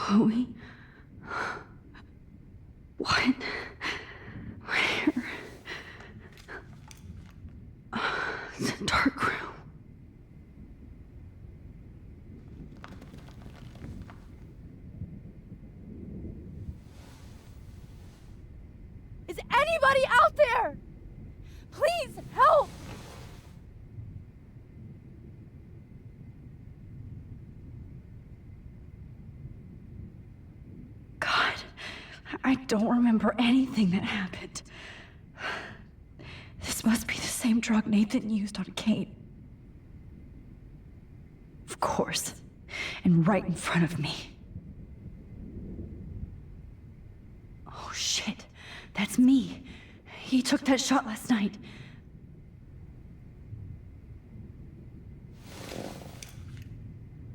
Chloe? What? Where? It's a dark room. Is anybody out there? Please help! God, I don't remember anything that happened. This must be the same drug Nathan used on Kate. Of course. And right in front of me. Oh shit. That's me. He took that shot last night.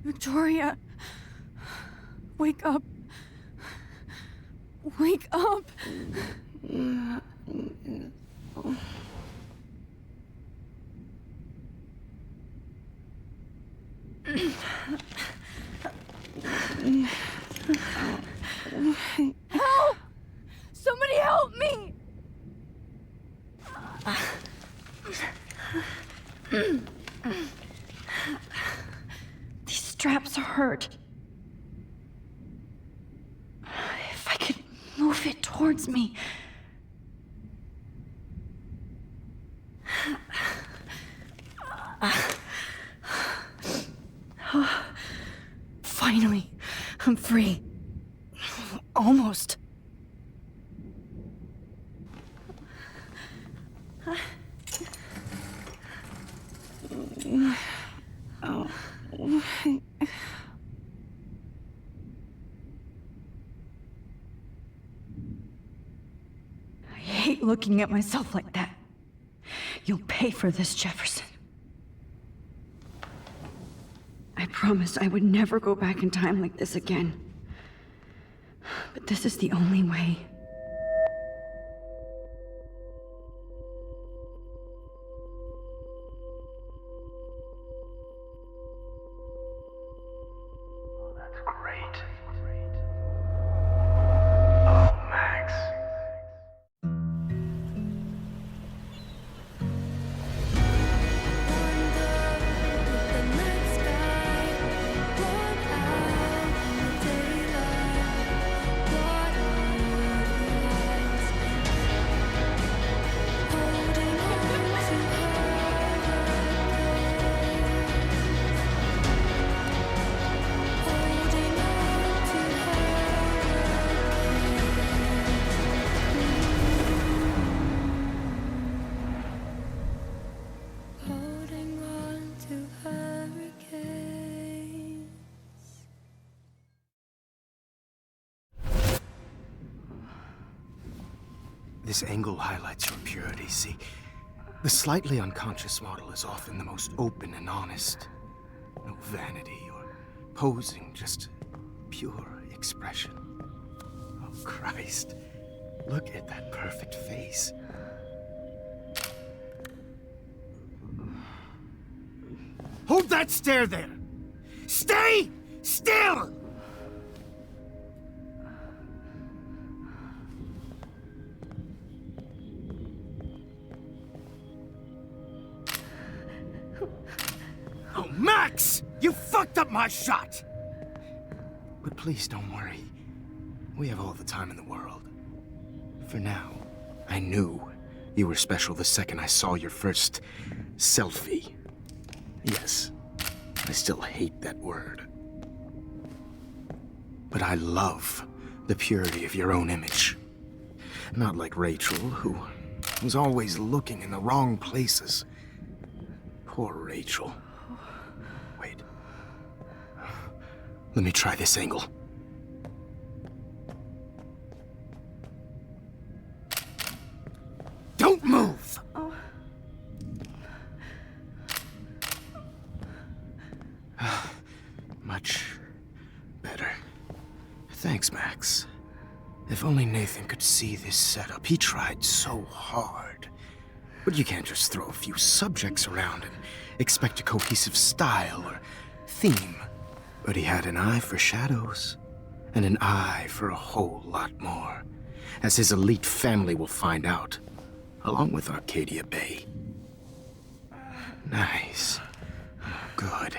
Victoria, wake up. Wake up. Help! Somebody help me! These straps hurt. If I could move it towards me. Finally, I'm free. Almost. I hate looking at myself like that. You'll pay for this, Jefferson. I promised I would never go back in time like this again. But this is the only way. That's great. Oh, Max. This angle highlights your purity, see? The slightly unconscious model is often the most open and honest. No vanity or posing, just pure expression. Oh, Christ. Look at that perfect face. Hold that stare there! Stay still! Oh, Max! You fucked up my shot! But please don't worry. We have all the time in the world. For now, I knew you were special the second I saw your first selfie. Yes, I still hate that word. But I love the purity of your own image. Not like Rachel, who was always looking in the wrong places. Poor Rachel. Wait. Let me try this angle. Don't move! Much better. Thanks, Max. If only Nathan could see this setup. He tried so hard. But you can't just throw a few subjects around and expect a cohesive style or theme. But he had an eye for shadows. and an eye for a whole lot more, as his elite family will find out, along with Arcadia Bay. Nice. Good.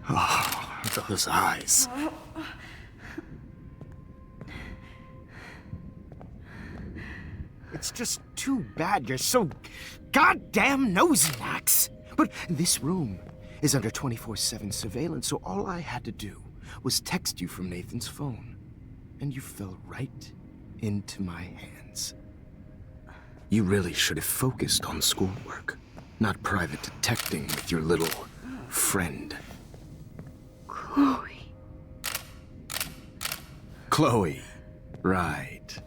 Oh, those eyes. It's just too bad you're so goddamn nosy, Max. But this room is under 24/7 surveillance, so all I had to do was text you from Nathan's phone. And you fell right into my hands. You really should have focused on schoolwork, not private detecting with your little friend. Chloe. Chloe. Right.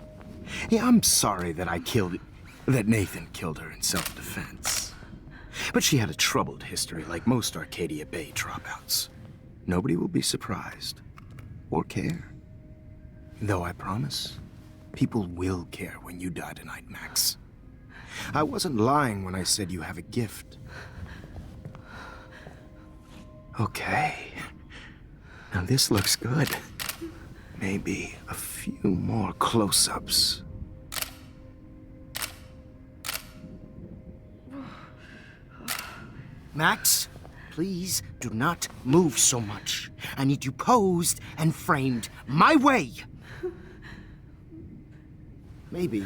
Yeah, I'm sorry that that Nathan killed her in self-defense. But she had a troubled history like most Arcadia Bay dropouts. Nobody will be surprised. Or care. Though I promise, people will care when you die tonight, Max. I wasn't lying when I said you have a gift. Okay. Now this looks good. Maybe a few more close-ups. Max, please do not move so much. I need you posed and framed my way. Maybe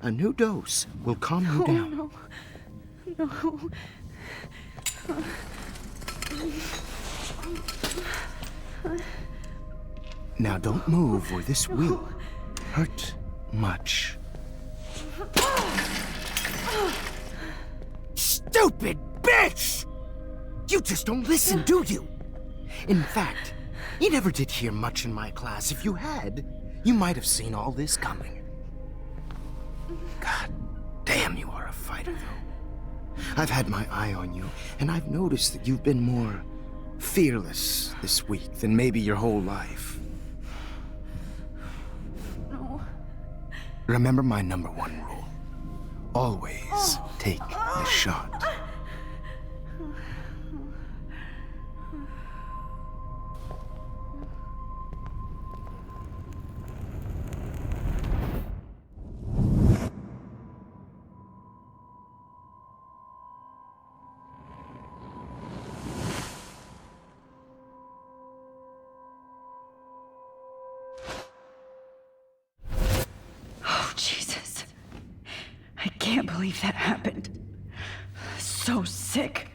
a new dose will calm you down. No. Now don't move or this will hurt much. Stupid bitch! You just don't listen, do you? In fact, you never did hear much in my class. If you had, you might have seen all this coming. God damn, you are a fighter, though. I've had my eye on you, and I've noticed that you've been more fearless this week than maybe your whole life. No. Remember my #1 rule. Always take the shot. Oh, Jesus. I can't believe that happened. So sick.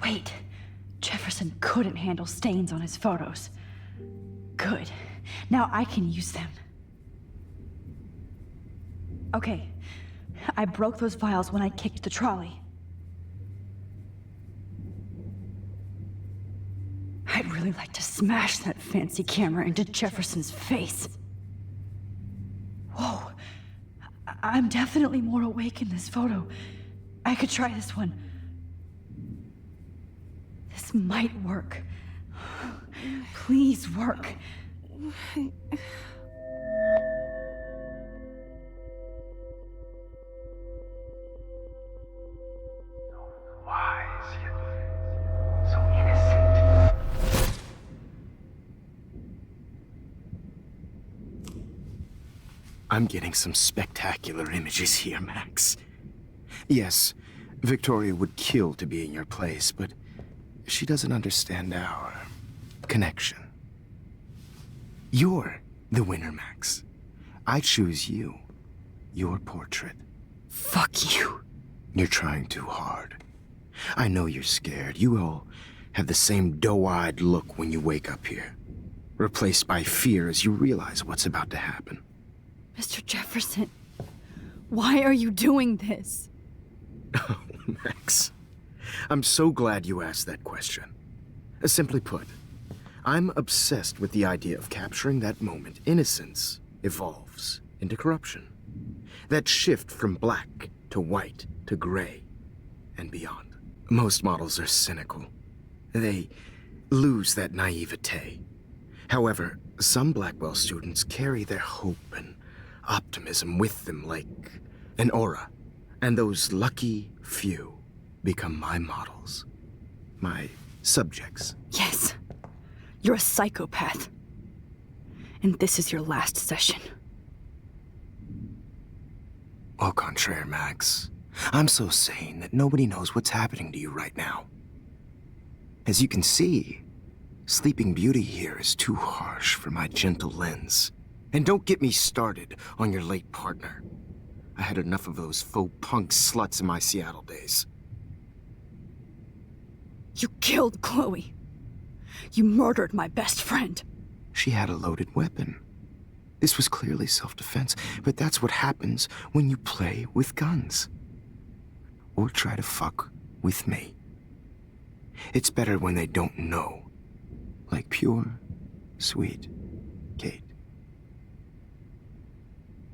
Wait. Jefferson couldn't handle stains on his photos. Good. Now I can use them. Okay. I broke those files when I kicked the trolley. I'd really like to smash that fancy camera into Jefferson's face. Whoa. I'm definitely more awake in this photo. I could try this one. This might work. Please work. Wise, yet so innocent. I'm getting some spectacular images here, Max. Yes, Victoria would kill to be in your place, but she doesn't understand our connection. You're the winner, Max. I choose you. Your portrait. Fuck you. You're trying too hard. I know you're scared. You all have the same doe-eyed look when you wake up here, replaced by fear as you realize what's about to happen. Mr. Jefferson, why are you doing this? Oh, Max. I'm so glad you asked that question. Simply put, I'm obsessed with the idea of capturing that moment innocence evolves into corruption. That shift from black to white to gray and beyond. Most models are cynical. They lose that naivete. However, some Blackwell students carry their hope and optimism with them like an aura. And those lucky few become my models. My subjects. Yes, you're a psychopath. And this is your last session. Au contraire, Max. I'm so sane that nobody knows what's happening to you right now. As you can see, Sleeping Beauty here is too harsh for my gentle lens. And don't get me started on your late partner. I had enough of those faux punk sluts in my Seattle days. You killed Chloe. You murdered my best friend. She had a loaded weapon. This was clearly self-defense, but that's what happens when you play with guns. Or try to fuck with me. It's better when they don't know. Like pure, sweet Kate.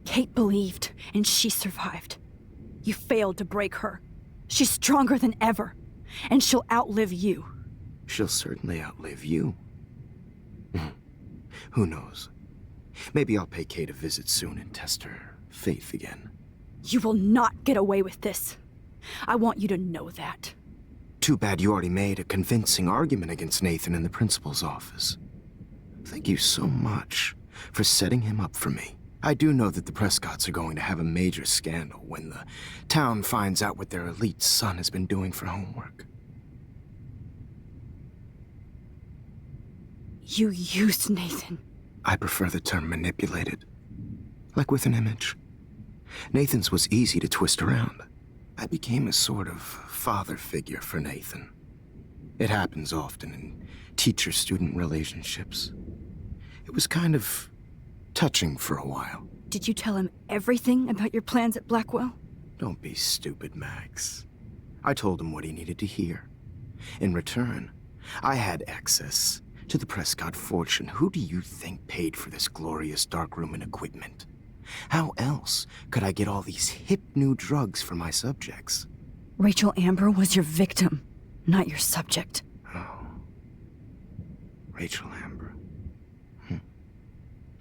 Kate believed, and she survived. You failed to break her. She's stronger than ever, and she'll outlive you. She'll certainly outlive you. Who knows? Maybe I'll pay Kate a visit soon and test her faith again. You will not get away with this. I want you to know that. Too bad you already made a convincing argument against Nathan in the principal's office. Thank you so much for setting him up for me. I do know that the Prescotts are going to have a major scandal when the town finds out what their elite son has been doing for homework. You used Nathan. I prefer the term manipulated. Like with an image. Nathan's was easy to twist around. I became a sort of father figure for Nathan. It happens often in teacher-student relationships. It was kind of touching for a while. Did you tell him everything about your plans at Blackwell? Don't be stupid, Max. I told him what he needed to hear. In return, I had access to the Prescott fortune. Who do you think paid for this glorious darkroom and equipment? How else could I get all these hip new drugs for my subjects? Rachel Amber was your victim, not your subject. Oh. Rachel Amber.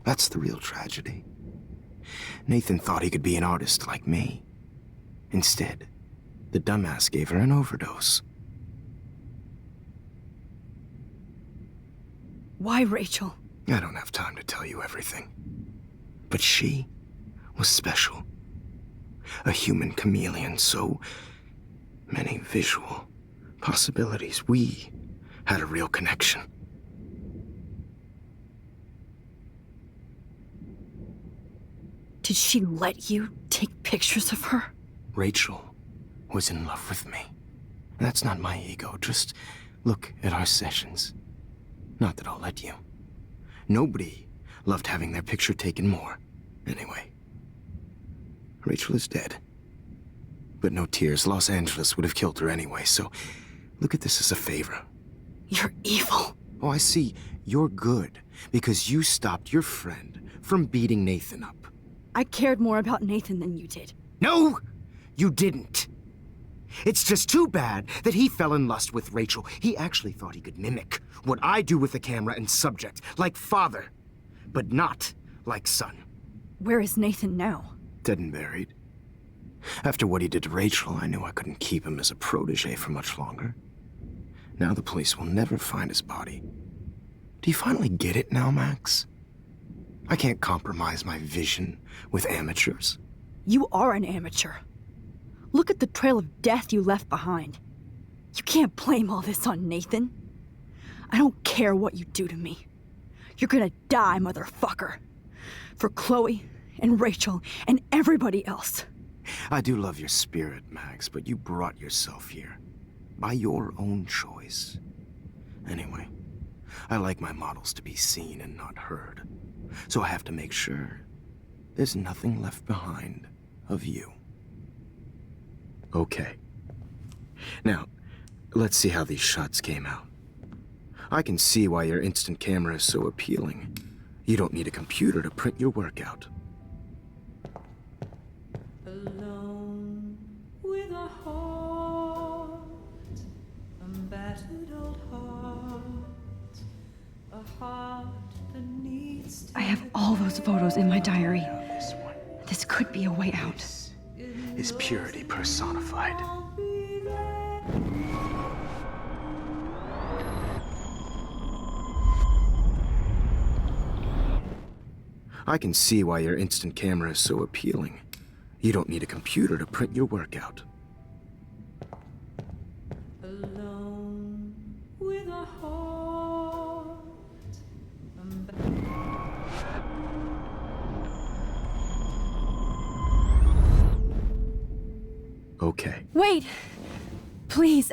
That's the real tragedy. Nathan thought he could be an artist like me. Instead, the dumbass gave her an overdose. Why Rachel? I don't have time to tell you everything. But she was special. A human chameleon, so many visual possibilities. We had a real connection. Did she let you take pictures of her? Rachel was in love with me. That's not my ego. Just look at our sessions. Not that I'll let you. Nobody loved having their picture taken more. Anyway, Rachel is dead. But no tears. Los Angeles would have killed her anyway, so look at this as a favor. You're evil. Oh, I see. You're good because you stopped your friend from beating Nathan up. I cared more about Nathan than you did. No, you didn't. It's just too bad that he fell in lust with Rachel. He actually thought he could mimic what I do with the camera and subject, like father, but not like son. Where is Nathan now? Dead and buried. After what he did to Rachel, I knew I couldn't keep him as a protege for much longer. Now the police will never find his body. Do you finally get it now, Max? I can't compromise my vision with amateurs. You are an amateur. Look at the trail of death you left behind. You can't blame all this on Nathan. I don't care what you do to me. You're gonna die, motherfucker. For Chloe and Rachel and everybody else. I do love your spirit, Max, but you brought yourself here. By your own choice. Anyway, I like my models to be seen and not heard. So I have to make sure there's nothing left behind of you. Okay. Now, let's see how these shots came out. I can see why your instant camera is so appealing. You don't need a computer to print your work out. Alone with a heart, a battered old heart, a heart I have all those photos in my diary. Now this one. This could be a way out. This is purity personified. I can see why your instant camera is so appealing. You don't need a computer to print your work out. Alone with a heart. Okay. Wait! Please,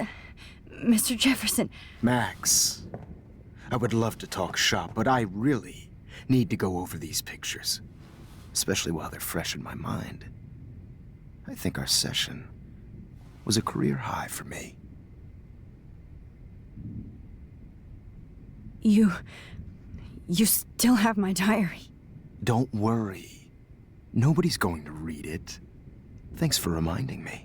Mr. Jefferson. Max, I would love to talk shop, but I really need to go over these pictures. Especially while they're fresh in my mind. I think our session was a career high for me. You still have my diary. Don't worry. Nobody's going to read it. Thanks for reminding me.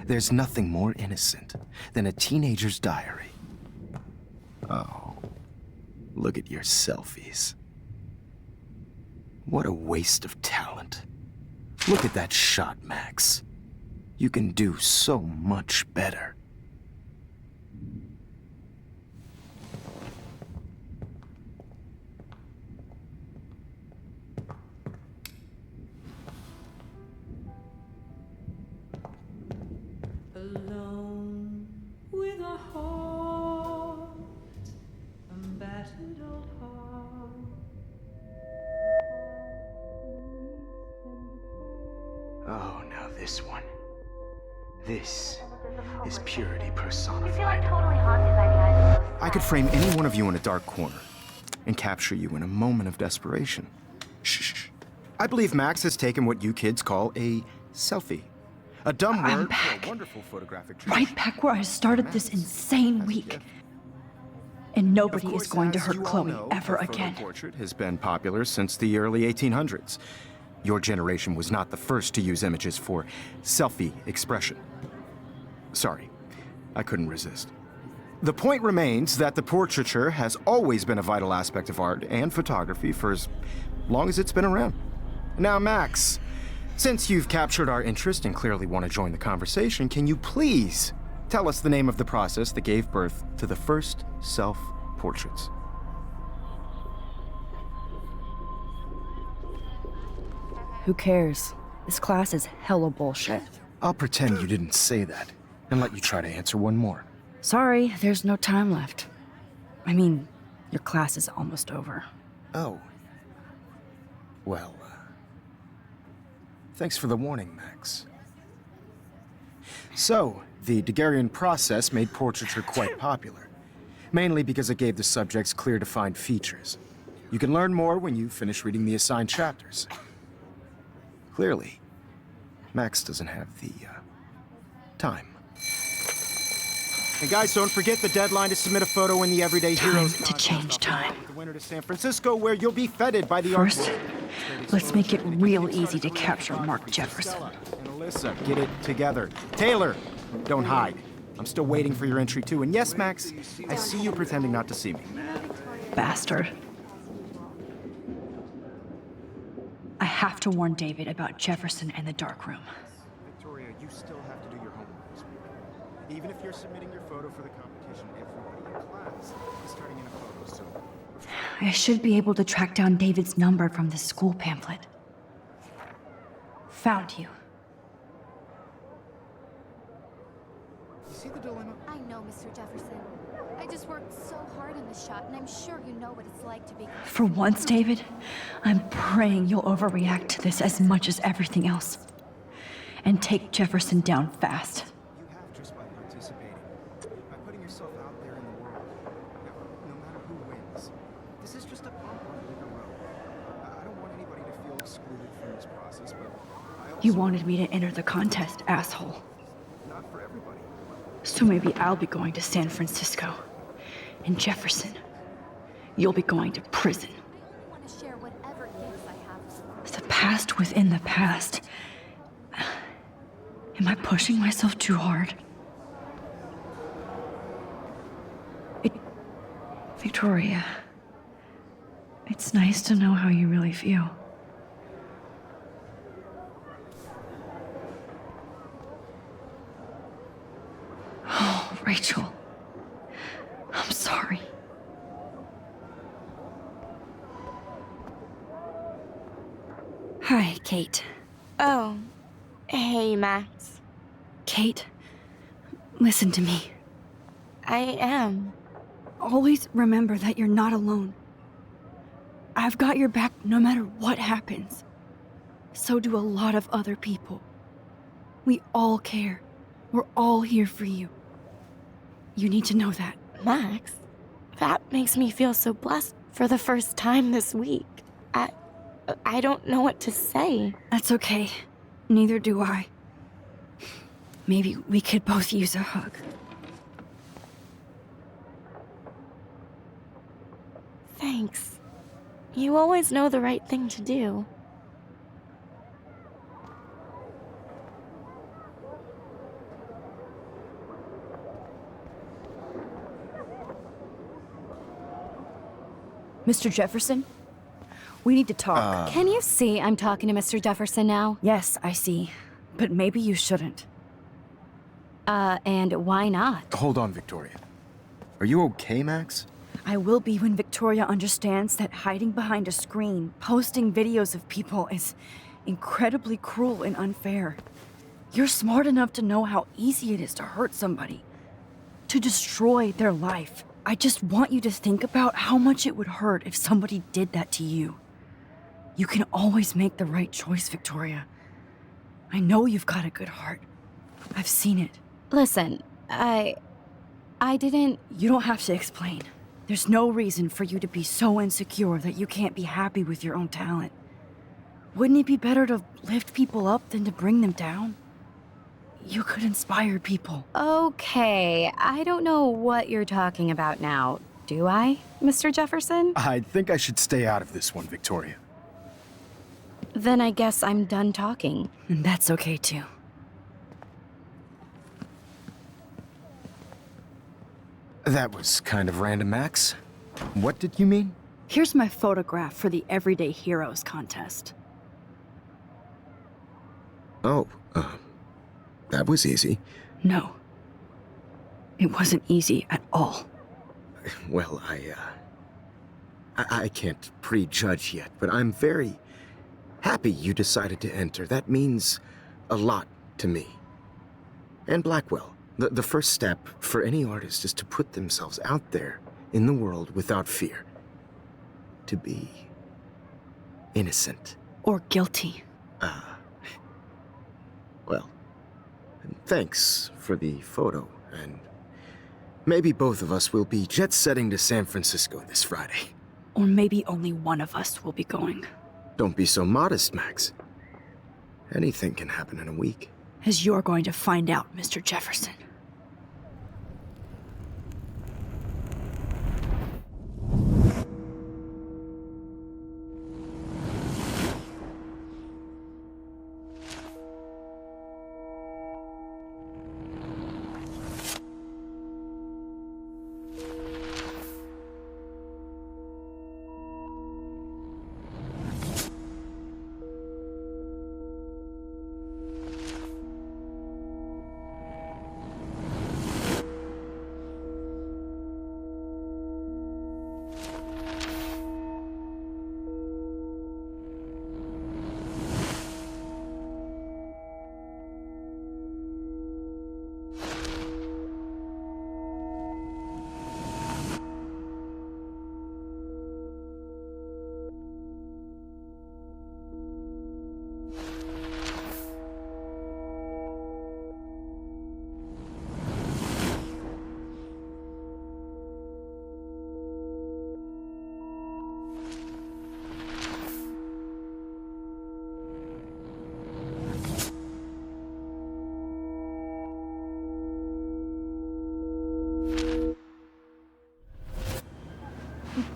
There's nothing more innocent than a teenager's diary. Oh, look at your selfies. What a waste of talent. Look at that shot, Max. You can do so much better. Alone with a heart, a battered old heart. Oh, now this one. This is purity You feel like personified. totally haunted by the eyes of those I could frame any one of you in a dark corner and capture you in a moment of desperation. Shh. I believe Max has taken what you kids call a selfie. A dumb I'm word for back. a wonderful photographic tradition. Right back where I started this insane week. And Of nobody course, is going to as hurt you all Chloe know, ever a photo again. portrait has been popular since the early 1800s. Your generation was not the first to use images for selfie expression. Sorry, I couldn't resist. The point remains that the portraiture has always been a vital aspect of art and photography for as long as it's been around. Now, Max, since you've captured our interest and clearly want to join the conversation, can you please tell us the name of the process that gave birth to the first self-portraits? Who cares? This class is hella bullshit. I'll pretend you didn't say that and let you try to answer one more. Sorry, there's no time left. I mean, your class is almost over. Oh. Well, thanks for the warning, Max. So, the Daguerrean process made portraiture quite popular, mainly because it gave the subjects clear defined features. You can learn more when you finish reading the assigned chapters. Clearly, Max doesn't have the, time. And guys, don't forget the deadline to submit a photo in the Everyday Heroes Time to change time. The winner to San Francisco, where you'll be feted by the art First, world. let's make it real easy to capture Mark Jefferson. And Alyssa, get it together. Taylor, don't hide. I'm still waiting for your entry too. And yes, Max, I see you pretending not to see me. Bastard. I have to warn David about Jefferson and the dark room. Victoria, you still have to do your homework this week. Even if you're submitting your photo for the competition, everybody in class is turning in a photo, so... I should be able to track down David's number from the school pamphlet. Found you. You see the dilemma? I know, Mr. Jefferson. I just worked so hard on this shot, and I'm sure you know what it's like to be... For once, David, I'm praying you'll overreact to this as much as everything else. And take Jefferson down fast. You have just by participating, by putting yourself out there in the world. No matter who wins, this is just a bump on a bigger road. I don't want anybody to feel excluded from this process, but I also You wanted me to enter the contest, asshole. not for everybody. So maybe I'll be going to San Francisco. And Jefferson, you'll be going to prison. I only want to share whatever gifts I have. The past within the past. Am I pushing myself too hard? Victoria, It's nice to know how you really feel. Oh, Rachel. I'm sorry. Hi, Kate. Oh, hey, Max. Kate, listen to me. I am. Always remember that you're not alone. I've got your back no matter what happens. So do a lot of other people. We all care. We're all here for you. You need to know that. Max, that makes me feel so blessed for the first time this week. I don't know what to say. That's okay. Neither do I. Maybe we could both use a hug. Thanks. You always know the right thing to do. Mr. Jefferson? We need to talk. Can you see I'm talking to Mr. Jefferson now? Yes, I see. But maybe you shouldn't. And why not? Hold on, Victoria. Are you okay, Max? I will be when Victoria understands that hiding behind a screen, posting videos of people is incredibly cruel and unfair. You're smart enough to know how easy it is to hurt somebody, to destroy their life. I just want you to think about how much it would hurt if somebody did that to you. You can always make the right choice, Victoria. I know you've got a good heart. I've seen it. Listen, I didn't... You don't have to explain. There's no reason for you to be so insecure that you can't be happy with your own talent. Wouldn't it be better to lift people up than to bring them down? You could inspire people. Okay, I don't know what you're talking about now, do I, Mr. Jefferson? I think I should stay out of this one, Victoria. Then I guess I'm done talking. And that's okay too. That was kind of random, Max. What did you mean? Here's my photograph for the Everyday Heroes contest. Oh, that was easy. No. It wasn't easy at all. Well, I can't prejudge yet, but I'm very happy you decided to enter. That means a lot to me. And Blackwell. The first step for any artist is to put themselves out there in the world without fear. To be innocent. Or guilty. Well, thanks for the photo, and maybe both of us will be jet-setting to San Francisco this Friday. Or maybe only one of us will be going. Don't be so modest, Max. Anything can happen in a week. As you're going to find out, Mr. Jefferson.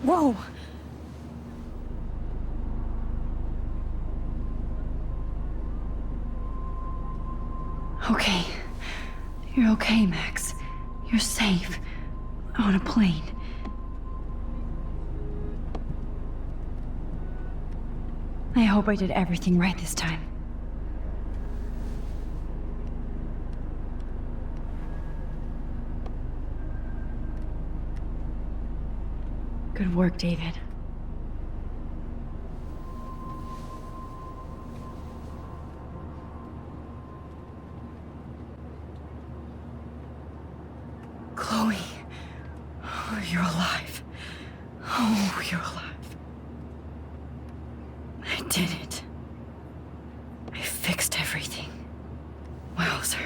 Whoa! Okay. You're okay, Max. You're safe. On a plane. I hope I did everything right this time. Good work, David. Chloe. Oh, you're alive. Oh, you're alive. I did it. I fixed everything. Wowzer.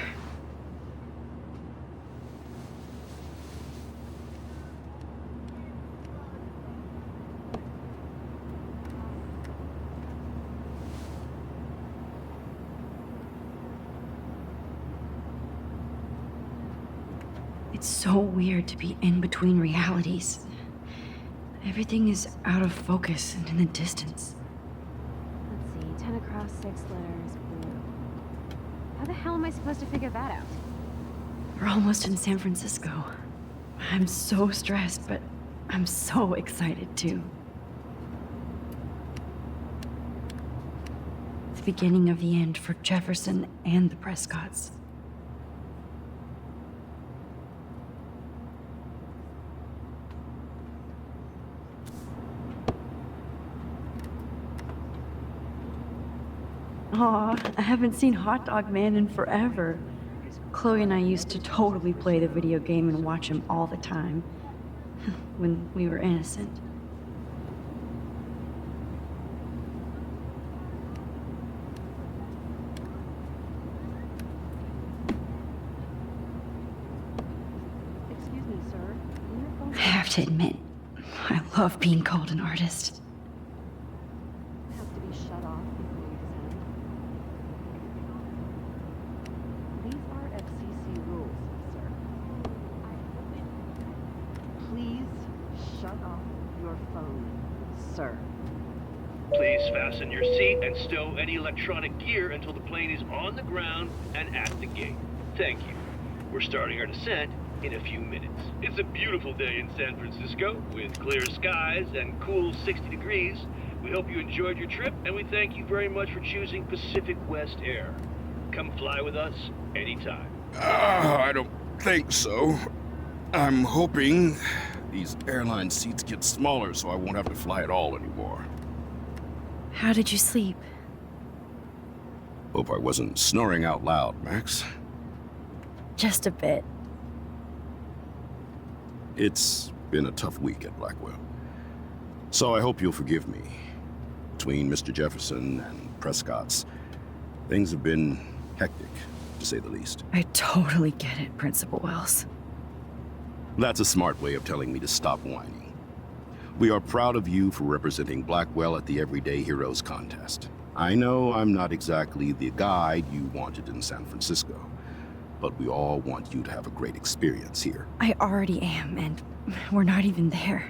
It's so weird to be in between realities. Everything is out of focus and in the distance. Let's see, 10 across, 6 letters, blue. How the hell am I supposed to figure that out? We're almost in San Francisco. I'm so stressed, but I'm so excited too. The beginning of the end for Jefferson and the Prescotts. Aw, I haven't seen Hot Dog Man in forever. Chloe and I used to totally play the video game and watch him all the time. When we were innocent. Excuse me, sir. Your phone I have to admit, I love being called an artist. has to be shut off before you send. These are FCC rules, sir. Please shut off your phone, sir. Please fasten your seat and stow any electronic gear until the plane is on the ground and at the gate. Thank you. We're starting our descent in a few minutes. It's a beautiful day in San Francisco with clear skies and cool 60 degrees. We hope you enjoyed your trip, and we thank you very much for choosing Pacific West Air. Come fly with us anytime. I don't think so. I'm hoping these airline seats get smaller so I won't have to fly at all anymore. How did you sleep? Hope I wasn't snoring out loud, Max. Just a bit. It's been a tough week at Blackwell. So I hope you'll forgive me. Between Mr. Jefferson and Prescott's, things have been hectic, to say the least. I totally get it, Principal Wells. That's a smart way of telling me to stop whining. We are proud of you for representing Blackwell at the Everyday Heroes contest. I know I'm not exactly the guide you wanted in San Francisco, but we all want you to have a great experience here. I already am, and we're not even there.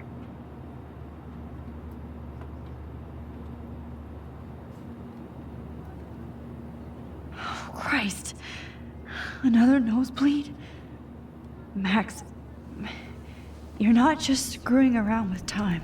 Oh, Christ. Another nosebleed? Max, you're not just screwing around with time.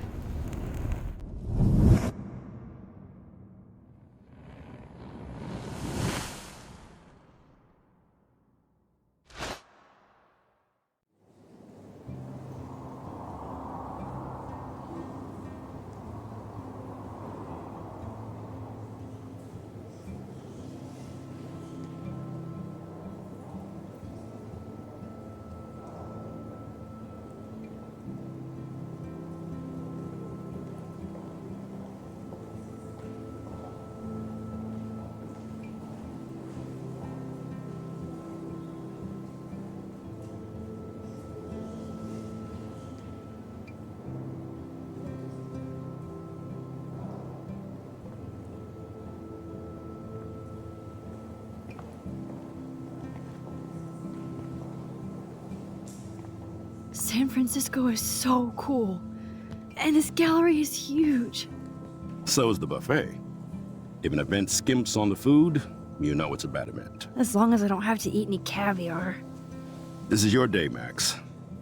San Francisco is so cool. And this gallery is huge. So is the buffet. If an event skimps on the food, you know it's a bad event. As long as I don't have to eat any caviar. This is your day, Max.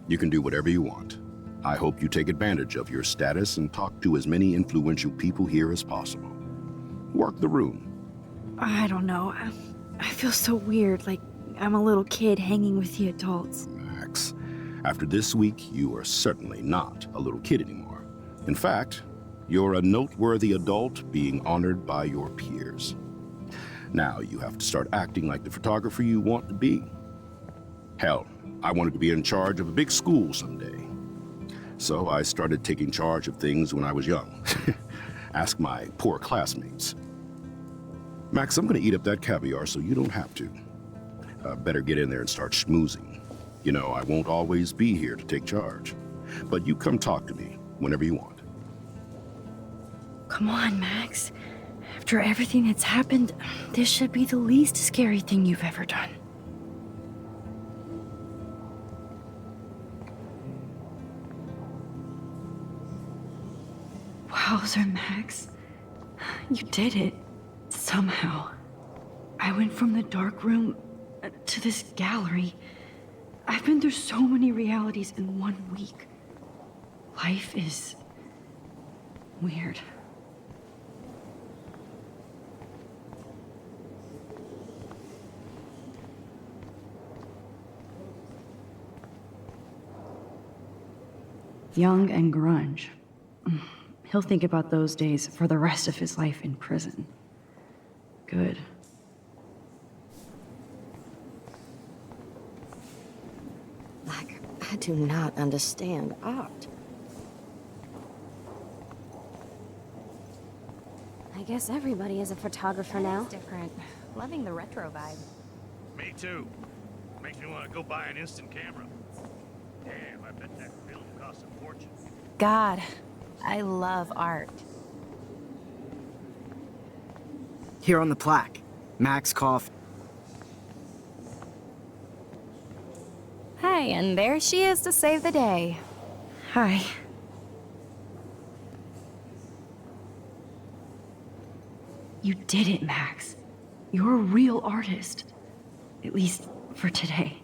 You can do whatever you want. I hope you take advantage of your status and talk to as many influential people here as possible. Work the room. I don't know. I feel so weird, like I'm a little kid hanging with the adults. Max, after this week, you are certainly not a little kid anymore. In fact, you're a noteworthy adult being honored by your peers. Now you have to start acting like the photographer you want to be. Hell, I wanted to be in charge of a big school someday. So I started taking charge of things when I was young. Ask my poor classmates. Max, I'm gonna eat up that caviar so you don't have to. Better get in there and start schmoozing. You know, I won't always be here to take charge. But you come talk to me whenever you want. Come on, Max. After everything that's happened, this should be the least scary thing you've ever done. Wowzer, Max. You did it. Somehow. I went from the dark room to this gallery. I've been through so many realities in 1 week. Life is weird. Young and grunge. He'll think about those days for the rest of his life in prison. Good. Like, I do not understand art. I guess everybody is a photographer now. Different. Loving the retro vibe. Me too. Makes me want to go buy an instant camera. Damn, I bet that film costs a fortune. God, I love art. Here on the plaque, Max Cough. Hey, and there she is to save the day. Hi. You did it, Max. You're a real artist. At least for today.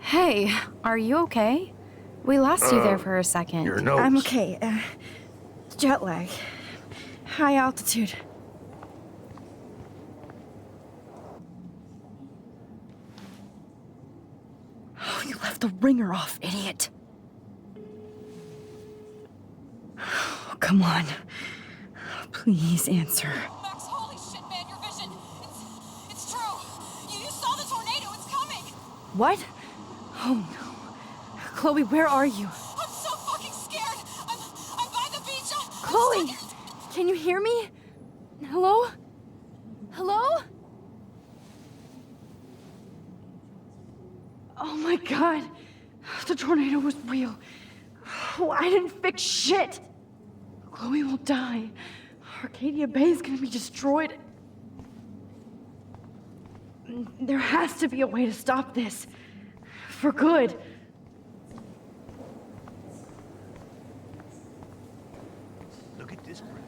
Hey, are you okay? We lost you there for a second. Your nose. I'm okay. Jet lag. High altitude. Oh, you left the ringer off, idiot. Oh, come on. Please answer. Max, holy shit, man, your vision. It's true. You saw the tornado. It's coming. What? Oh no. Chloe, where are you? I'm so fucking scared. I'm by the beach. Chloe! Can you hear me? Hello? Hello? Oh my god. The tornado was real. Oh, I didn't fix shit. Chloe will die. Arcadia Bay is gonna be destroyed. There has to be a way to stop this. For good. Look at this breath.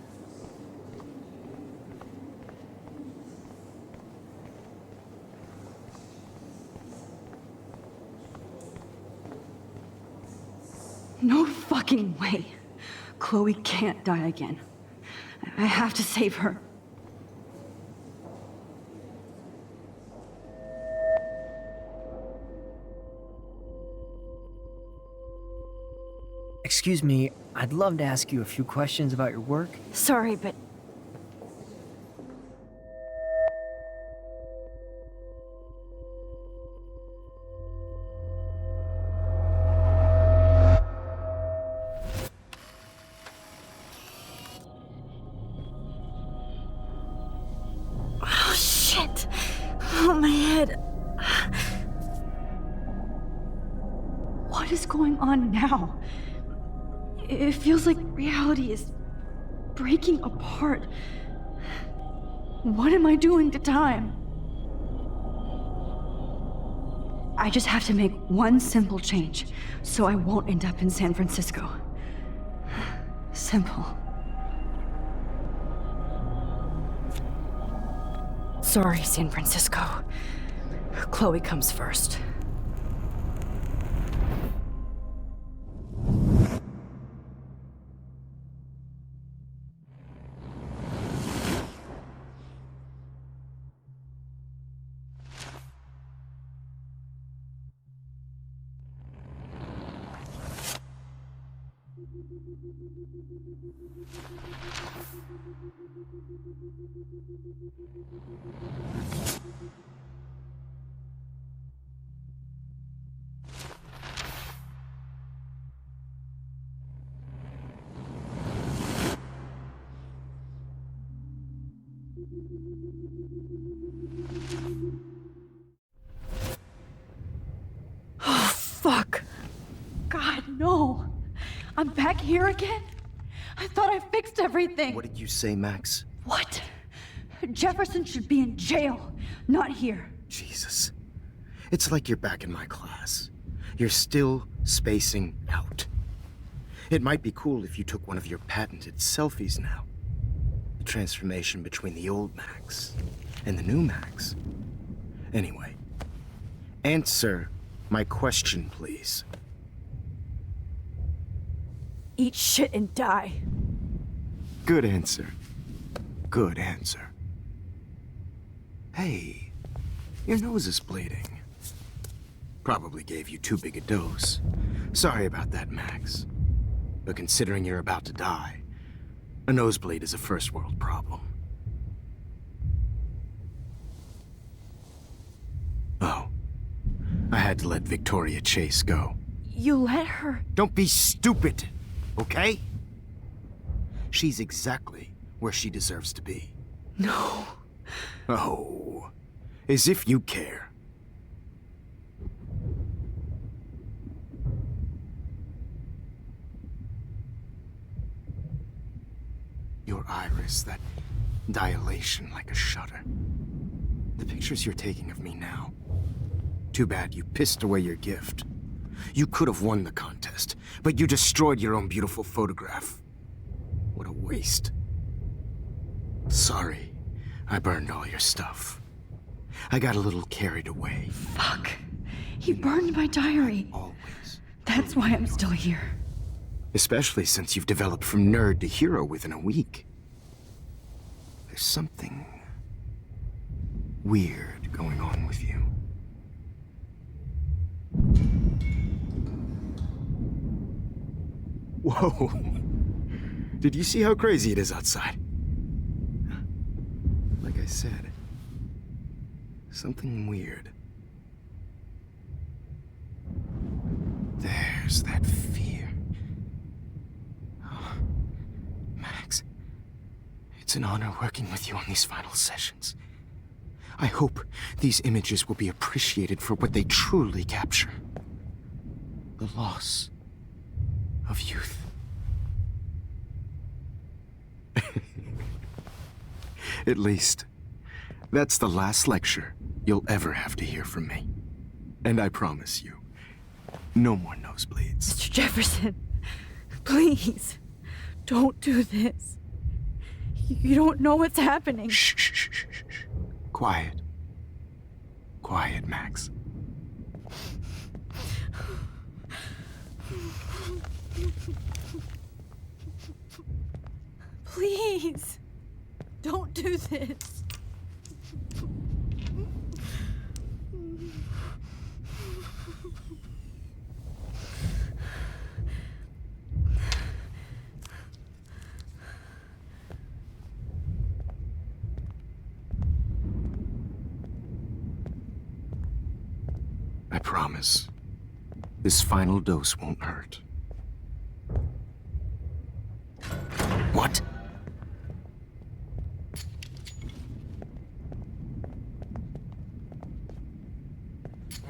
No fucking way. Chloe can't die again. I have to save her. Excuse me, I'd love to ask you a few questions about your work. Sorry, but... Oh, shit! Oh, my head. What is going on now? It feels like reality is breaking apart. What am I doing to time? I just have to make one simple change, so I won't end up in San Francisco. Simple. Sorry, San Francisco. Chloe comes first. Oh, fuck. God, no. I'm back here again? I thought I fixed everything. What did you say, Max? What? Jefferson should be in jail, not here. Jesus. It's like you're back in my class. You're still spacing out. It might be cool if you took one of your patented selfies now. The transformation between the old Max and the new Max. Anyway, answer my question, please. Eat shit and die. Good answer. Good answer. Hey, your nose is bleeding. Probably gave you too big a dose. Sorry about that, Max. But considering you're about to die, a nosebleed is a first world problem. Oh, I had to let Victoria Chase go. You let her? Don't be stupid, okay? She's exactly where she deserves to be. No. Oh, as if you care. Your iris, that dilation like a shutter. The pictures you're taking of me now. Too bad you pissed away your gift. You could have won the contest, but you destroyed your own beautiful photograph. What a waste. Sorry, I burned all your stuff. I got a little carried away. Fuck. He burned my diary. Always. That's why I'm still here. Especially since you've developed from nerd to hero within a week. There's something weird going on with you. Whoa. Did you see how crazy it is outside? Like I said, something weird. There's that fear. Oh, Max, it's an honor working with you on these final sessions. I hope these images will be appreciated for what they truly capture. The loss of youth. At least, that's the last lecture you'll ever have to hear from me. And I promise you, no more nosebleeds. Mr. Jefferson, please, don't do this. You don't know what's happening. Shh, shh, shh, shh, shh. Quiet. Quiet, Max. Please, don't do this. I promise, this final dose won't hurt. What?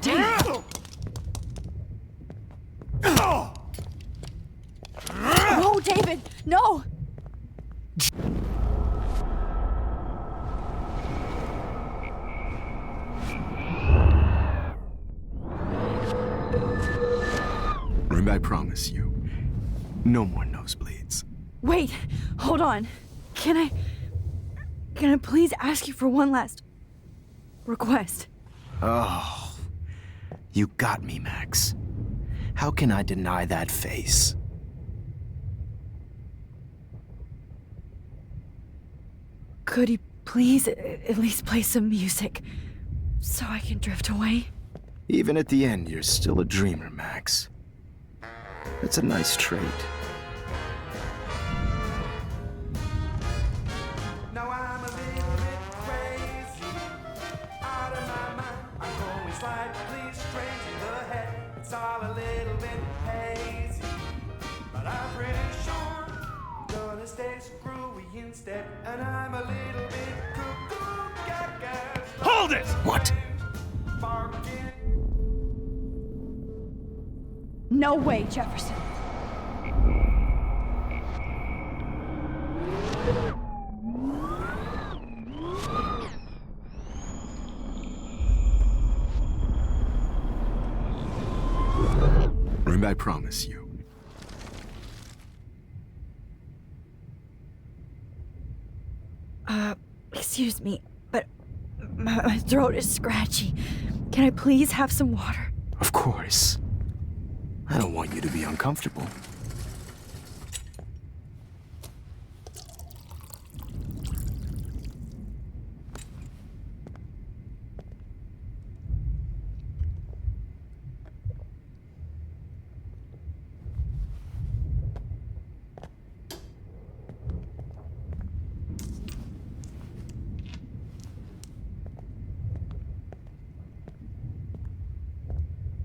Damn! No, David, no! I promise you, no more nosebleeds. Wait, hold on. Can I please ask you for one last request? Oh, you got me, Max. How can I deny that face? Could you please at least play some music so I can drift away? Even at the end, you're still a dreamer, Max. That's a nice trait. Now I'm a little bit crazy, out of my mind. I'm going slightly strange in the head. It's all a little bit hazy, but I'm pretty sure I'm gonna stay screwy instead. And I'm a little bit cuckoo gaga. Hold it! What? No way, Jefferson. And I promise you. Excuse me, but my throat is scratchy. Can I please have some water? Of course. I don't want you to be uncomfortable.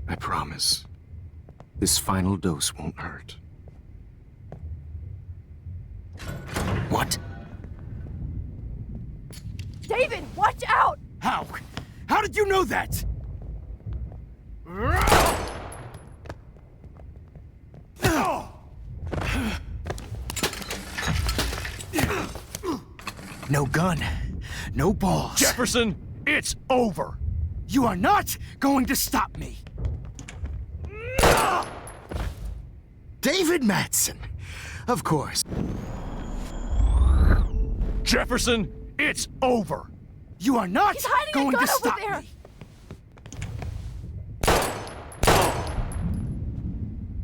I promise. This final dose won't hurt. What? David, watch out! How? How did you know that? No gun. No balls. Jefferson, it's over. You are not going to stop me. David Madsen. Of course. Jefferson, it's over. You are not He's hiding going a gun to stop over there. me.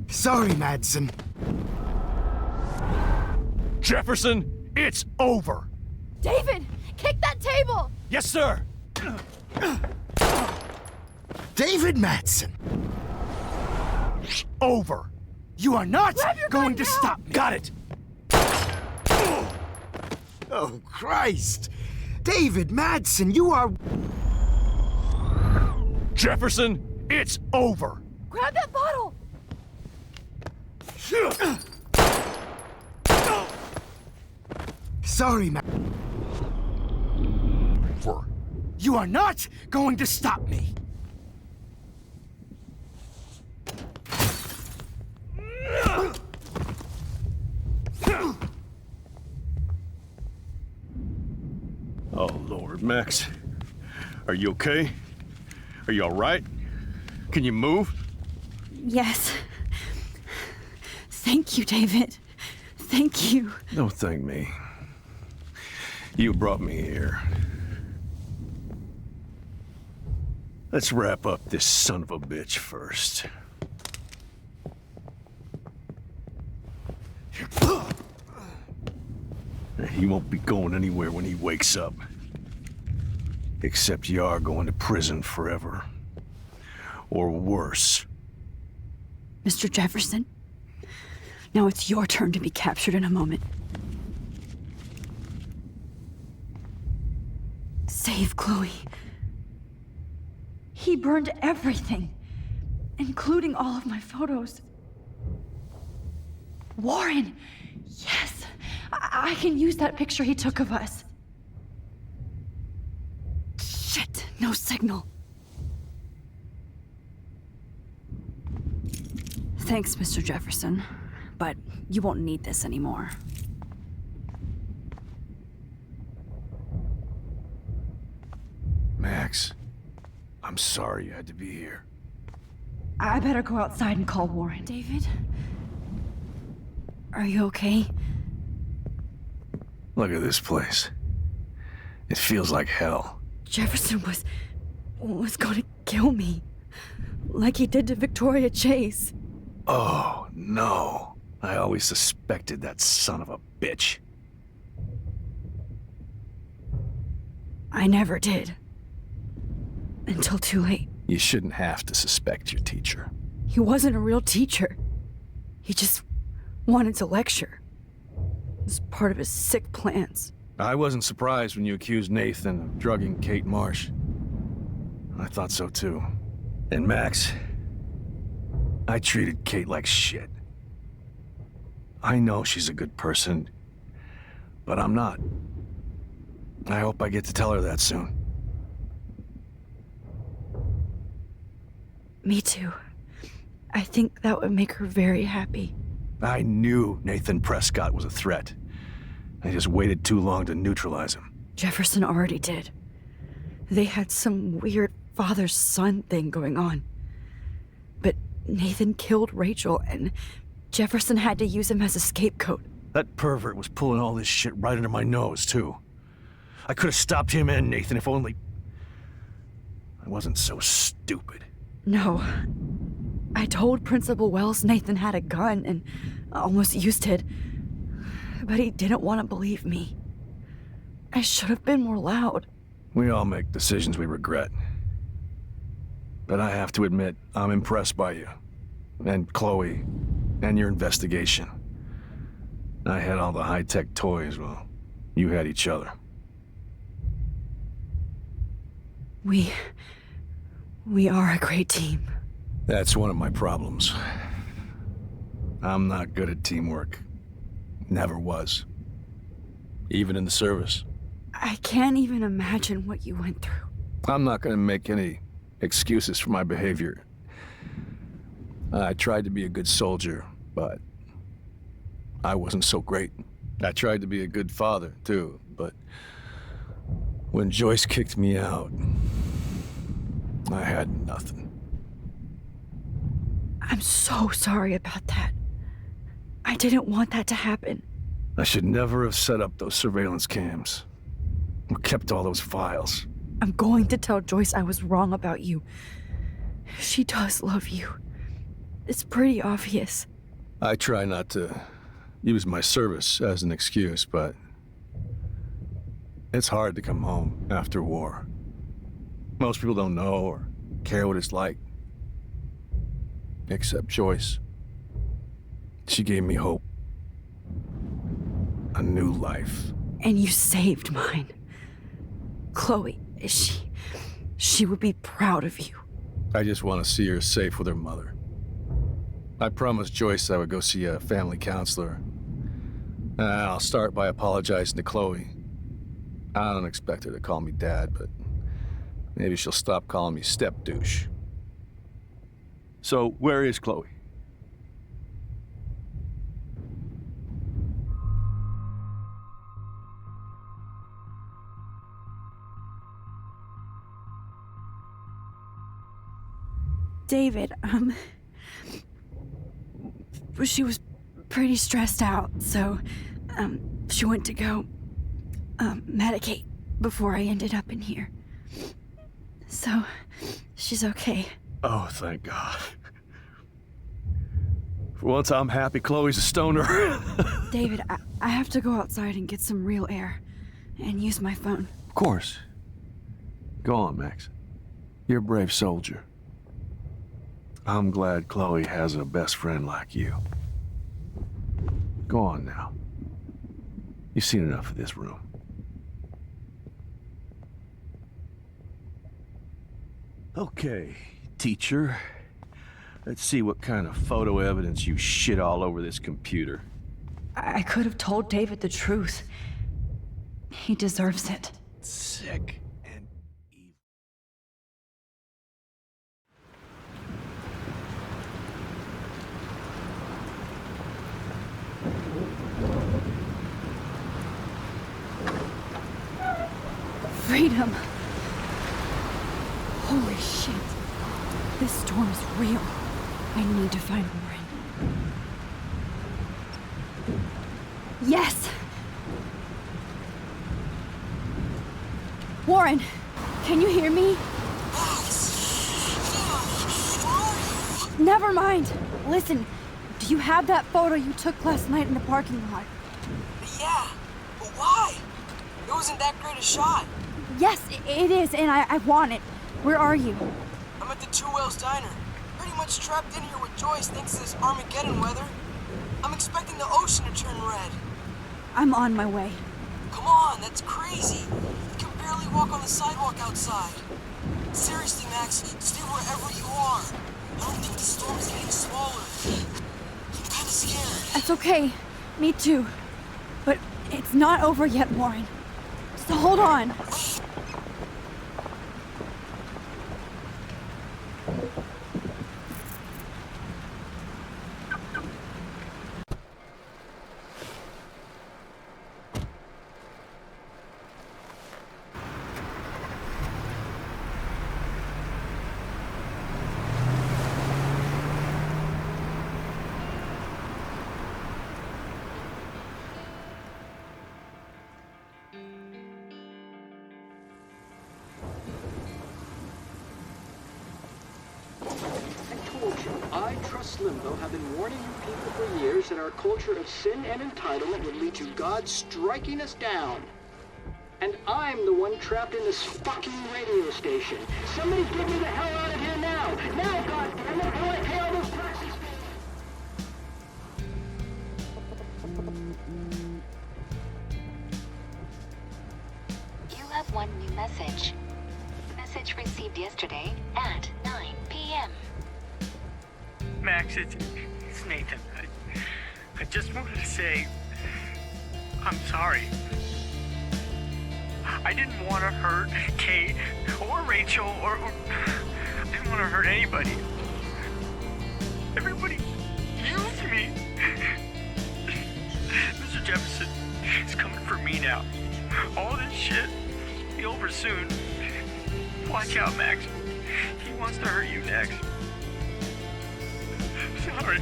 Sorry, Madsen. Jefferson, it's over. David, kick that table! Yes, sir. David Madsen. Over. You are not Grab your going gun to now. stop me. Got it. Oh, Christ. David Madsen, you are... Jefferson, it's over. Grab that bottle! Sorry, You are not going to stop me. Oh, Lord, Max. Are you okay? Are you all right? Can you move? Yes. Thank you, David. Thank you. Don't thank me. You brought me here. Let's wrap up this son of a bitch first. He won't be going anywhere when he wakes up. Except you are going to prison forever. Or worse. Mr. Jefferson, now it's your turn to be captured in a moment. Save Chloe. He burned everything, including all of my photos. Warren! Yes! I can use that picture he took of us. Shit, no signal. Thanks, Mr. Jefferson, but you won't need this anymore. Max, I'm sorry you had to be here. I better go outside and call Warren. David? Are you okay? Look at this place. It feels like hell. Jefferson was gonna kill me. Like he did to Victoria Chase. Oh, no. I always suspected that son of a bitch. I never did. Until too late. You shouldn't have to suspect your teacher. He wasn't a real teacher. He just wanted to lecture. It was part of his sick plans. I wasn't surprised when you accused Nathan of drugging Kate Marsh. I thought so too. And Max, I treated Kate like shit. I know she's a good person, but I'm not. I hope I get to tell her that soon. Me too. I think that would make her very happy. I knew Nathan Prescott was a threat. I just waited too long to neutralize him. Jefferson already did. They had some weird father-son thing going on. But Nathan killed Rachel, and Jefferson had to use him as a scapegoat. That pervert was pulling all this shit right under my nose, too. I could have stopped him and Nathan if only I wasn't so stupid. No. I told Principal Wells Nathan had a gun and almost used it, but he didn't want to believe me. I should have been more loud. We all make decisions we regret. But I have to admit, I'm impressed by you, and Chloe, and your investigation. I had all the high-tech toys, well, you had each other. We are a great team. That's one of my problems. I'm not good at teamwork. Never was. Even in the service. I can't even imagine what you went through. I'm not gonna make any excuses for my behavior. I tried to be a good soldier, but I wasn't so great. I tried to be a good father, too, but when Joyce kicked me out, I had nothing. I'm so sorry about that. I didn't want that to happen. I should never have set up those surveillance cams. Or kept all those files. I'm going to tell Joyce I was wrong about you. She does love you. It's pretty obvious. I try not to use my service as an excuse, but it's hard to come home after war. Most people don't know or care what it's like. Except Joyce. She gave me hope. A new life. And you saved mine. Chloe, she would be proud of you. I just want to see her safe with her mother. I promised Joyce I would go see a family counselor. I'll start by apologizing to Chloe. I don't expect her to call me Dad, but maybe she'll stop calling me step-douche. So, where is Chloe? David, she was pretty stressed out, so, she went to go, medicate before I ended up in here. So, she's okay. Oh, thank God. For once, I'm happy Chloe's a stoner. David, I have to go outside and get some real air, and use my phone. Of course. Go on, Max. You're a brave soldier. I'm glad Chloe has a best friend like you. Go on now. You've seen enough of this room. Okay, teacher. Let's see what kind of photo evidence you shit all over this computer. I could have told David the truth. He deserves it. Sick. Freedom. Holy shit. This storm is real. I need to find Warren. Yes! Warren, can you hear me? Never mind. Listen, do you have that photo you took last night in the parking lot? Yeah, but why? It wasn't that great a shot. Yes, it is, and I want it. Where are you? I'm at the Two Whales Diner. Pretty much trapped in here with Joyce thanks to this Armageddon weather. I'm expecting the ocean to turn red. I'm on my way. Come on, that's crazy. You can barely walk on the sidewalk outside. Seriously, Max, stay wherever you are. I don't think the storm is getting smaller. I'm kinda scared. That's okay. Me too. But it's not over yet, Warren. So hold on. I, Trust Limbo, have been warning you people for years that our culture of sin and entitlement would lead to God striking us down. And I'm the one trapped in this fucking radio station. Somebody get me the hell out of here now! Now, goddammit, before I pay all those taxes! You have one new message. Message received yesterday at 9 p.m. Max, it's Nathan. I just wanted to say, I'm sorry. I didn't want to hurt Kate or Rachel or I didn't want to hurt anybody. Everybody used me. Mr. Jefferson is coming for me now. All this shit will be over soon. Watch out, Max. He wants to hurt you next. Sorry.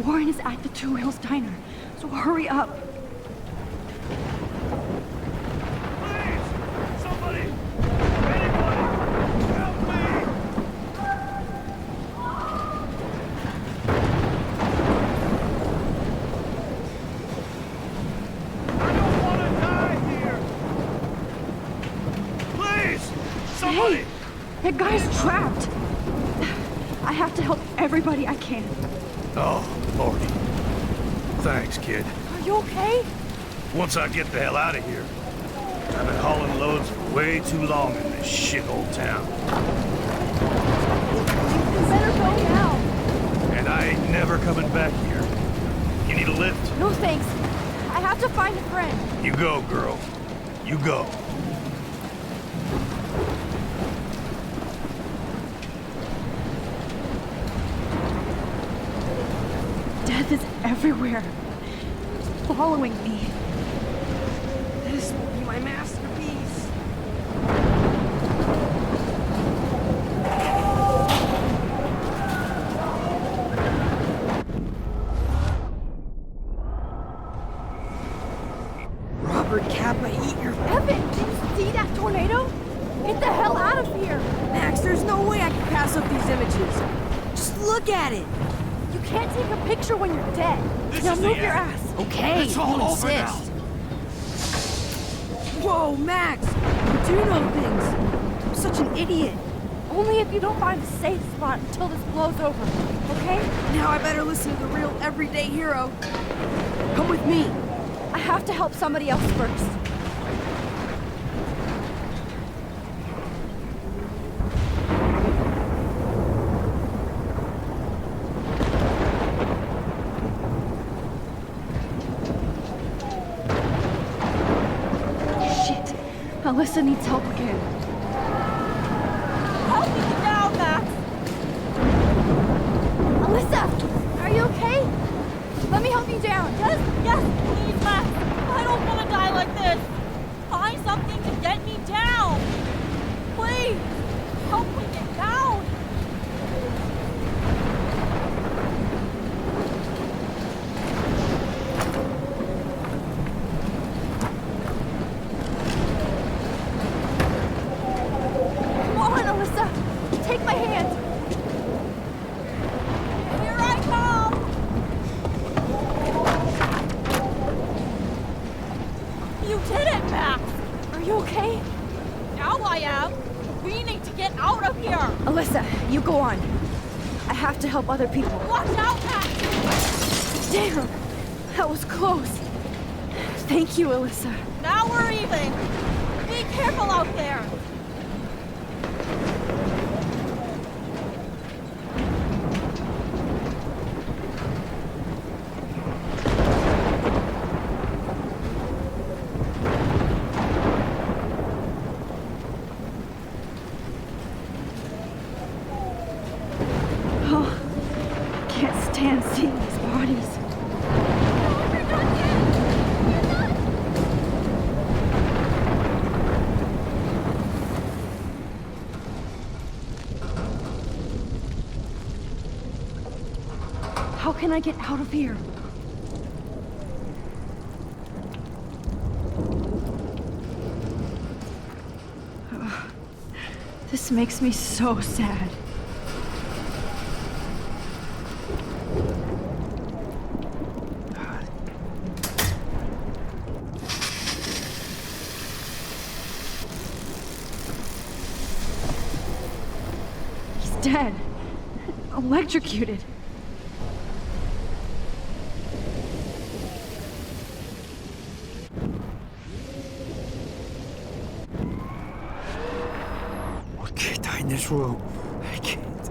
Warren is at the Two Whales Diner, so hurry up. Hey, that guy's trapped. I have to help everybody I can. Oh, Lordy. Thanks, kid. Are you okay? Once I get the hell out of here. I've been hauling loads for way too long in this shithole town. You better go now. And I ain't never coming back here. You need a lift? No thanks. I have to find a friend. You go, girl. You go. Death is everywhere. It's following me. This will be my masterpiece. rubber Kappa eat your... Evan, did you see that tornado? Get the hell out of here! Max, there's no way I can pass up these images. Just look at it. You can't take a picture when you're dead. Now move your ass. Okay, It's all you over now. insist. Whoa, Max! You do know things. I'm such an idiot. Only if you don't find a safe spot until this blows over, okay? Now I better listen to the real everyday hero. Come with me. I have to help somebody else first. Shit. Alyssa needs help again. Help me get down, Max! Alyssa! Are you okay? Let me help you down. Yes, please, Max! I don't want to die like this! Find something to get me down! Please! Help me get down! Come on, Alyssa! Take my hand! Here I come! You did it, Max! Are you okay? Now I am! We need to get out of here! Alyssa, you go on. I have to help other people. Watch out, Max! Damn! That was close. Thank you, Alyssa. Now we're even! Be careful out there! Oh, can't stand seeing these bodies. How can I get out of here? Ugh, this makes me so sad. He's dead. Electrocuted. I can't die in this room. I can't.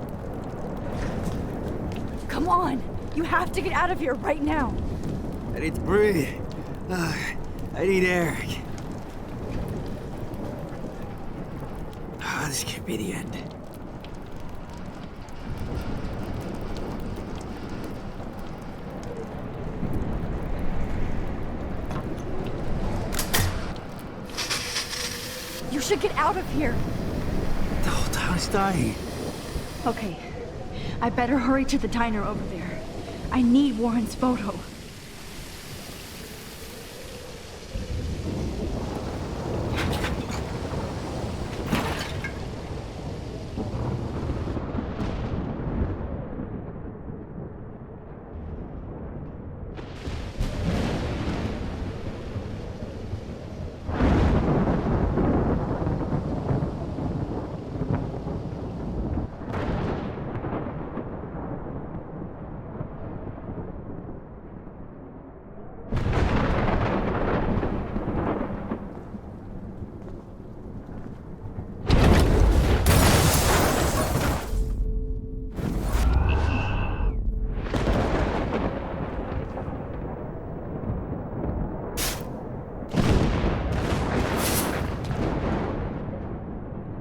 Come on! You have to get out of here right now! I need to breathe. I need air. This can't be the end. You should get out of here! The whole town is dying. Okay, I better hurry to the diner over there. I need Warren's photo.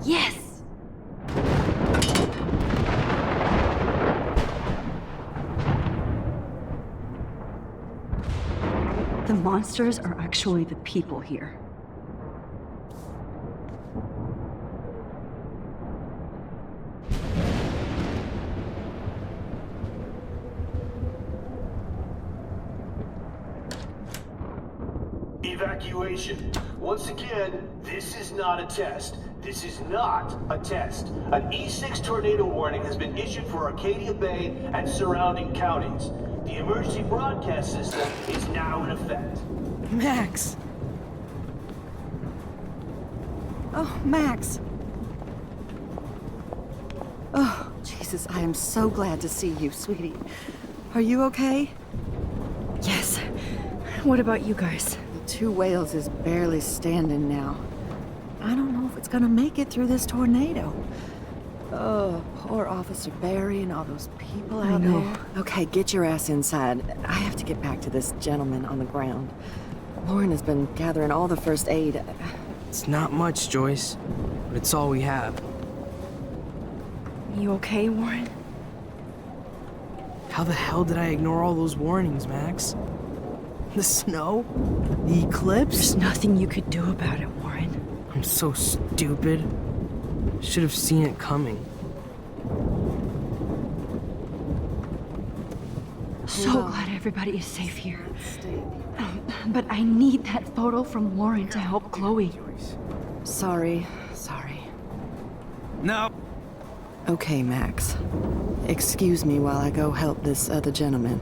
Yes! The monsters are actually the people here. evacuation. Once again, this is not a test. This is not a test. An E6 tornado warning has been issued for Arcadia Bay and surrounding counties. The emergency broadcast system is now in effect. Max! Oh, Max! Oh, Jesus, I am so glad to see you, sweetie. Are you okay? Yes. What about you guys? The Two Whales is barely standing now. I don't know if it's gonna make it through this tornado. Oh, poor Officer Barry and all those people out there. Okay, get your ass inside. I have to get back to this gentleman on the ground. Lauren has been gathering all the first aid. It's not much, Joyce, but it's all we have. You okay, Warren? How the hell did I ignore all those warnings, Max? The snow? The eclipse? There's nothing you could do about it, Warren. I'm so stupid. Should have seen it coming. So glad everybody is safe here. But I need that photo from Lauren to help Chloe. Sorry. No. Okay, Max. Excuse me while I go help this other gentleman.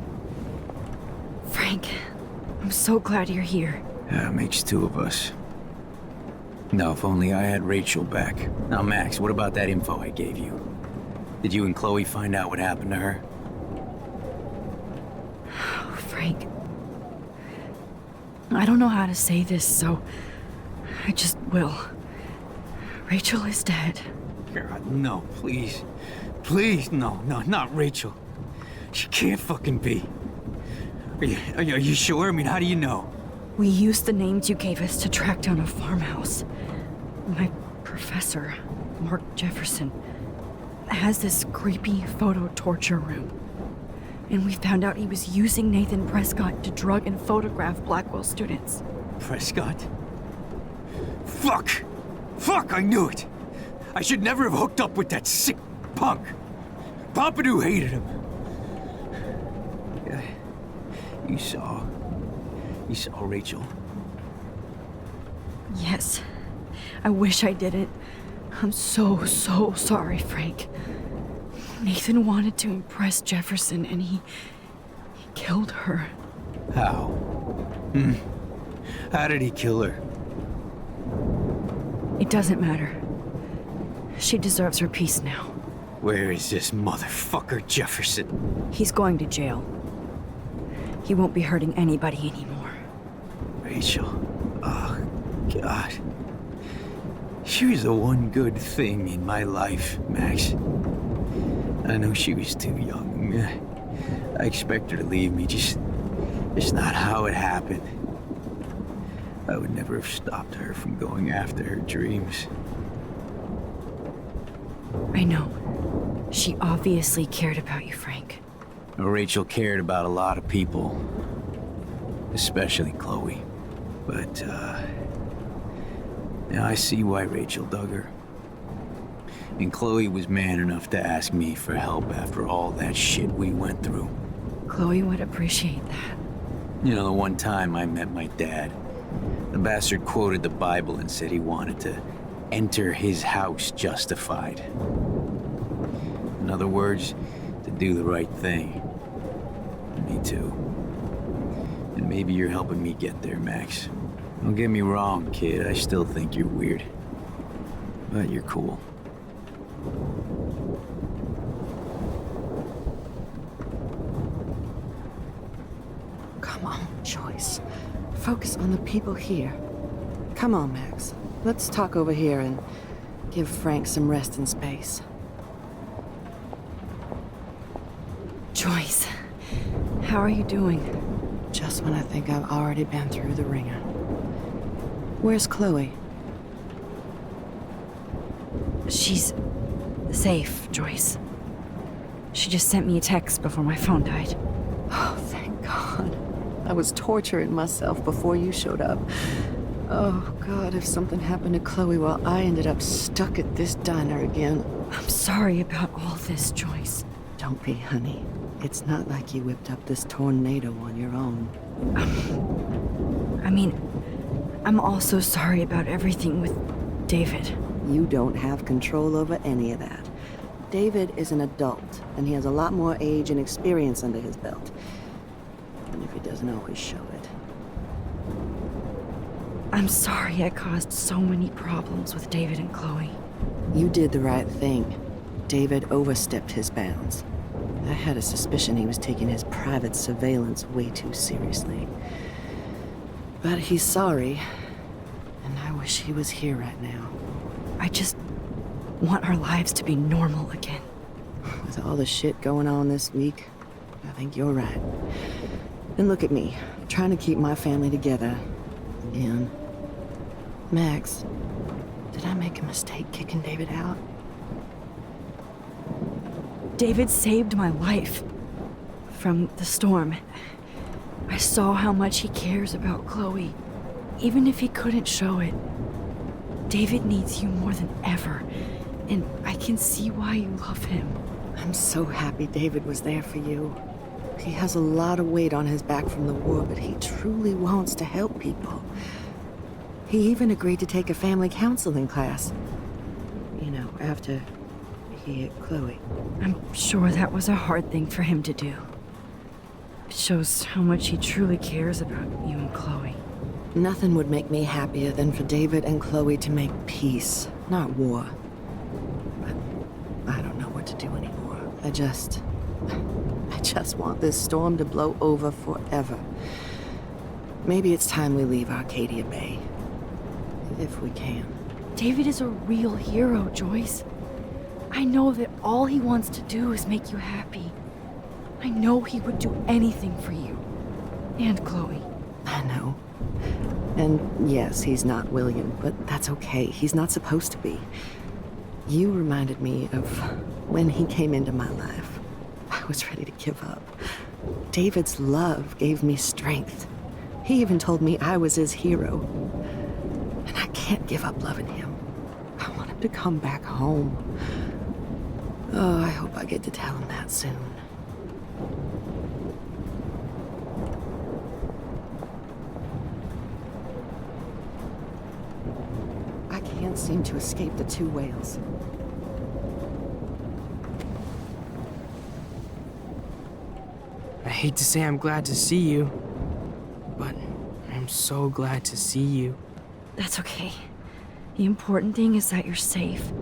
Frank, I'm so glad you're here. Yeah, it makes two of us. No, if only I had Rachel back. Now, Max, what about that info I gave you? Did you and Chloe find out what happened to her? Oh, Frank. I don't know how to say this, so I just will. Rachel is dead. God, no, please. Please, no, not Rachel. She can't fucking be. Are you sure? I mean, how do you know? We used the names you gave us to track down a farmhouse. My professor, Mark Jefferson, has this creepy photo torture room. And we found out he was using Nathan Prescott to drug and photograph Blackwell students. Prescott? Fuck! I knew it! I should never have hooked up with that sick punk! Pompidou hated him! Yeah. You saw Rachel? Yes. I wish I didn't. I'm so sorry, Frank. Nathan wanted to impress Jefferson, and he killed her. How? How did he kill her? It doesn't matter. She deserves her peace now. Where is this motherfucker Jefferson? He's going to jail. He won't be hurting anybody anymore. Rachel. Oh, God. She was the one good thing in my life, Max. I know she was too young. I expect her to leave me, just not how it happened. I would never have stopped her from going after her dreams. I know. She obviously cared about you, Frank. Rachel cared about a lot of people. Especially Chloe. But, now I see why Rachel dug her. And Chloe was man enough to ask me for help after all that shit we went through. Chloe would appreciate that. You know, the one time I met my dad, the bastard quoted the Bible and said he wanted to enter his house justified. In other words, to do the right thing. Me too. And maybe you're helping me get there, Max. Don't get me wrong, kid. I still think you're weird. But you're cool. Come on, Joyce. Focus on the people here. Come on, Max. Let's talk over here and give Frank some rest and space. Joyce, how are you doing? Just when I think I've already been through the ringer. Where's Chloe? She's safe, Joyce. She just sent me a text before my phone died. Oh, thank God. I was torturing myself before you showed up. Oh, God, if something happened to Chloe while I ended up stuck at this diner again. I'm sorry about all this, Joyce. Don't be, honey. It's not like you whipped up this tornado on your own. I mean, I'm also sorry about everything with David. You don't have control over any of that. David is an adult, and he has a lot more age and experience under his belt. Even if he doesn't always show it. I'm sorry I caused so many problems with David and Chloe. You did the right thing. David overstepped his bounds. I had a suspicion he was taking his private surveillance way too seriously. But he's sorry, and I wish he was here right now. I just want our lives to be normal again. With all the shit going on this week, I think you're right. And look at me, trying to keep my family together. And Max, did I make a mistake kicking David out? David saved my life from the storm. I saw how much he cares about Chloe, even if he couldn't show it. David needs you more than ever, and I can see why you love him. I'm so happy David was there for you. He has a lot of weight on his back from the war, but he truly wants to help people. He even agreed to take a family counseling class. You know, after he hit Chloe. I'm sure that was a hard thing for him to do. It shows how much he truly cares about you and Chloe. Nothing would make me happier than for David and Chloe to make peace, not war. But I don't know what to do anymore. I just want this storm to blow over forever. Maybe it's time we leave Arcadia Bay. If we can. David is a real hero, Joyce. I know that all he wants to do is make you happy. I know he would do anything for you. And Chloe. I know. And yes, he's not William, but that's okay. He's not supposed to be. You reminded me of when he came into my life. I was ready to give up. David's love gave me strength. He even told me I was his hero. And I can't give up loving him. I want him to come back home. Oh, I hope I get to tell him that soon. I can't seem to escape the two whales. I hate to say I'm glad to see you, but I'm so glad to see you. That's okay. The important thing is that you're safe.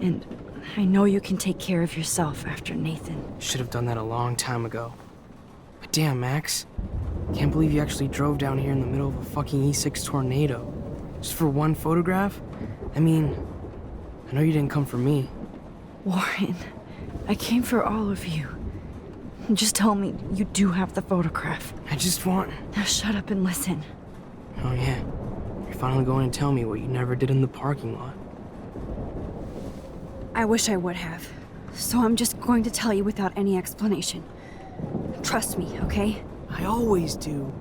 And I know you can take care of yourself after Nathan. Should have done that a long time ago. But damn, Max. Can't believe you actually drove down here in the middle of a fucking E6 tornado. Just for one photograph? I mean, I know you didn't come for me. Warren, I came for all of you. Just tell me you do have the photograph. I just want... Now shut up and listen. Oh yeah. You're finally going to tell me what you never did in the parking lot. I wish I would have. So I'm just going to tell you without any explanation. Trust me, okay? I always do.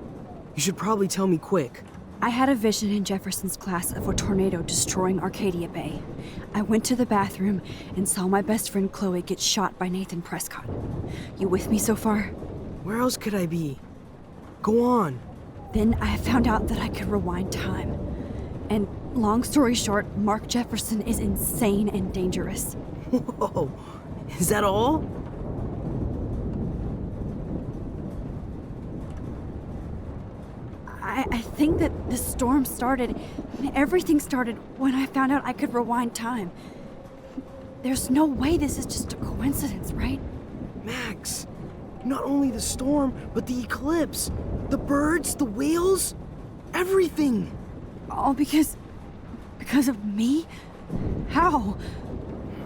You should probably tell me quick. I had a vision in Jefferson's class of a tornado destroying Arcadia Bay. I went to the bathroom and saw my best friend Chloe get shot by Nathan Prescott. You with me so far? Where else could I be? Go on. Then I found out that I could rewind time. And long story short, Mark Jefferson is insane and dangerous. Whoa, is that all? I think that the storm started, everything started when I found out I could rewind time. There's no way this is just a coincidence, right? Max, not only the storm, but the eclipse, the birds, the whales, everything. All because of me? How?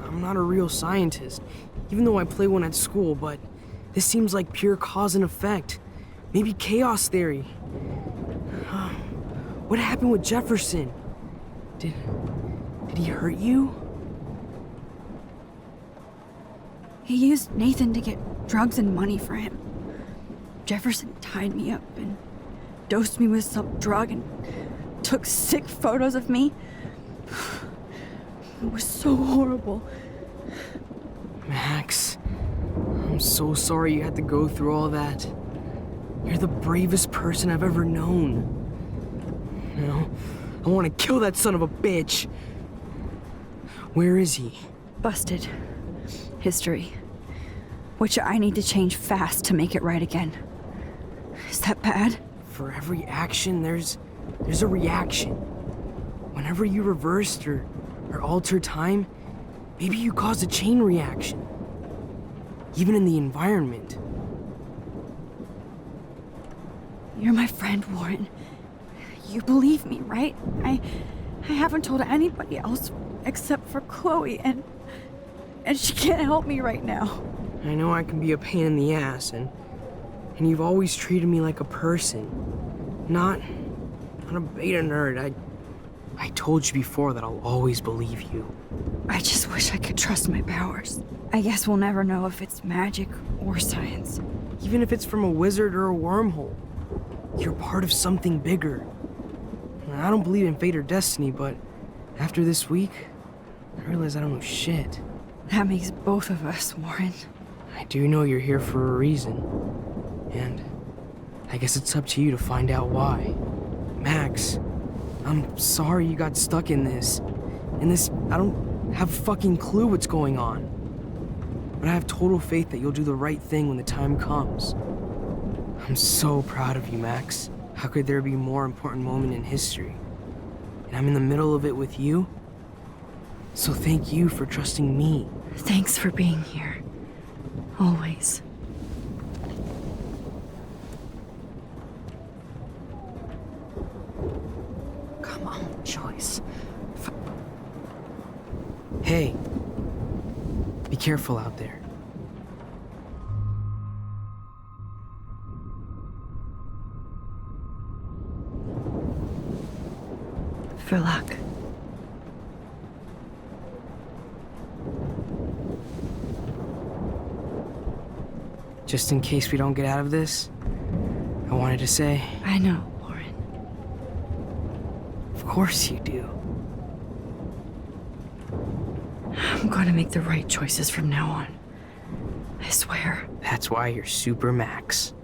I'm not a real scientist, even though I play one at school, but this seems like pure cause and effect. Maybe chaos theory. What happened with Jefferson? Did he hurt you? He used Nathan to get drugs and money for him. Jefferson tied me up and dosed me with some drug and took sick photos of me. It was so horrible. Max, I'm so sorry you had to go through all that. You're the bravest person I've ever known. No, I want to kill that son of a bitch. Where is he? Busted. History. Which I need to change fast to make it right again. Is that bad? For every action, there's a reaction. Whenever you reversed or altered time, maybe you caused a chain reaction. Even in the environment. You're my friend, Warren. You believe me, right? I haven't told anybody else except for Chloe, and she can't help me right now. I know I can be a pain in the ass, and you've always treated me like a person. Not a beta nerd. I told you before that I'll always believe you. I just wish I could trust my powers. I guess we'll never know if it's magic or science. Even if it's from a wizard or a wormhole, you're part of something bigger. I don't believe in fate or destiny, but after this week, I realize I don't know shit. That makes both of us, Warren. I do know you're here for a reason. And I guess it's up to you to find out why. Max, I'm sorry you got stuck in this. I don't have a fucking clue what's going on. But I have total faith that you'll do the right thing when the time comes. I'm so proud of you, Max. How could there be a more important moment in history? And I'm in the middle of it with you. So thank you for trusting me. Thanks for being here. Always. Come on, Joyce. Hey, be careful out there. For luck. Just in case we don't get out of this, I wanted to say... I know, Warren. Of course you do. I'm gonna make the right choices from now on. I swear. That's why you're Super Max.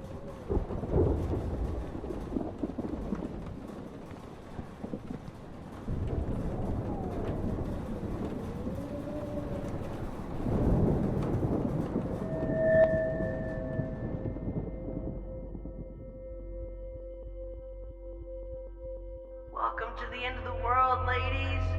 Welcome to the end of the world, ladies.